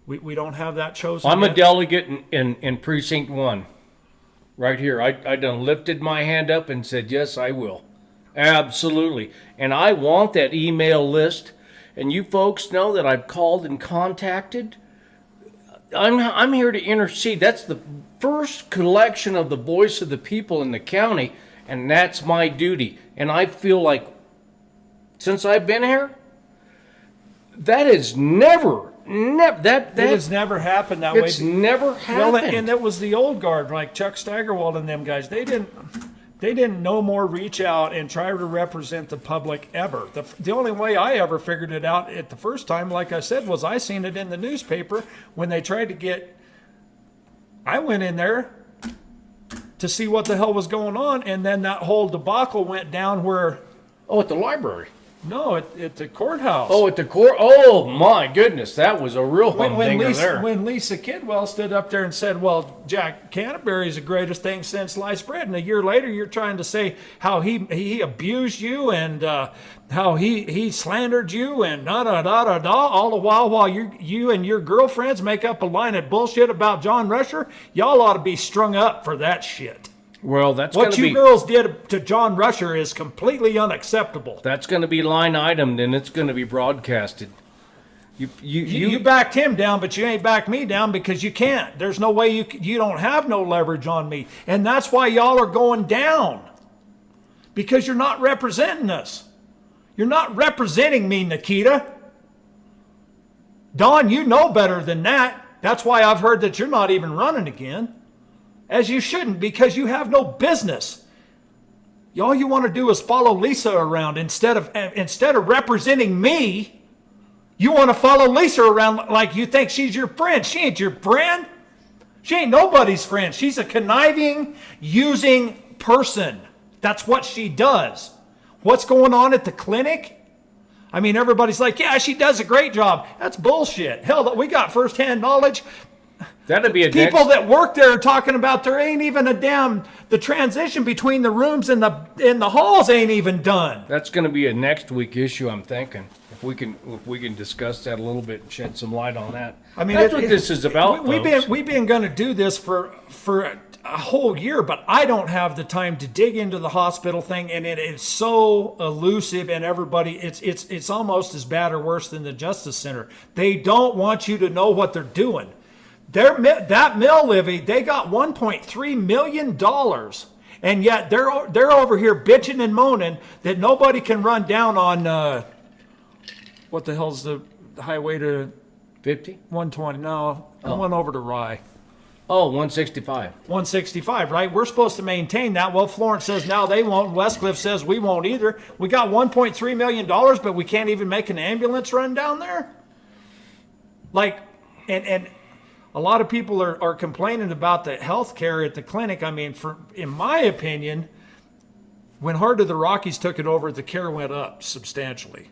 We don't have that chosen. I'm a yet. delegate in precinct 1. Right here. I done lifted my hand up and said, yes, I will. Absolutely. And I want that email list. And you folks know that I've called and contacted. I'm here to intercede. That's the first collection of the voice of the people in the county, and that's my duty. And I feel like since I've been here, that is never that It has never happened that way. it's never happened. Well, and it was the old guard, like Chuck Steigerwald and them guys. They didn't no more reach out and try to represent the public ever. The only way I ever figured it out at the first time, like I said, was I seen it in the newspaper when they tried to get. I went in there to see what the hell was going on, and then that whole debacle went down where. Oh, at the library. No, at the courthouse. Oh, at the court. Oh my goodness, that was a real humdinger there. When Lisa Kidwell stood up there and said, well, Jack Canterbury's the greatest thing since sliced bread, and a year later you're trying to say how he abused you and how he slandered you and da-da-da-da-da, all the while you and your girlfriends make up a line of bullshit about John Rusher, y'all ought to be strung up for that shit. Well, that's What you girls did to John Rusher is completely unacceptable. That's going to be line itemed, and it's going to be broadcasted. You backed him down, but you ain't backed me down because you can't. There's no way you don't have no leverage on me. And that's why y'all are going down. Because you're not representing us. You're not representing me, Nikita. Don, you know better than that. That's why I've heard that you're not even running again. As you shouldn't, because you have no business. All you want to do is follow Lisa around instead of representing me. You want to follow Lisa around like you think she's your friend. She ain't your friend. She ain't nobody's friend. She's a conniving, using person. That's what she does. What's going on at the clinic? I mean, everybody's like, yeah, she does a great job. That's bullshit. Hell, we got firsthand knowledge. That'd be a People that work there are talking about there ain't even the transition between the rooms and the halls ain't even done. That's going to be a next week issue, I'm thinking. If we can discuss that a little bit and shed some light on that. I mean, that's what this is about. We've been going to do this for a whole year, but I don't have the time to dig into the hospital thing, and it is so elusive, and everybody, it's almost as bad or worse than the Justice Center. They don't want you to know what they're doing. That mill levy, they got $1.3 million, and yet they're over here bitching and moaning that nobody can run down on what the hell's the highway to 50? 120? No, the one over to Rye. Oh, 165. 165, right? We're supposed to maintain that. Well, Florence says now they won't. Westcliff says we won't either. We got $1.3 million, but we can't even make an ambulance run down there? Like, and a lot of people are complaining about the health care at the clinic. I mean, in my opinion, when Heart of the Rockies took it over, the care went up substantially.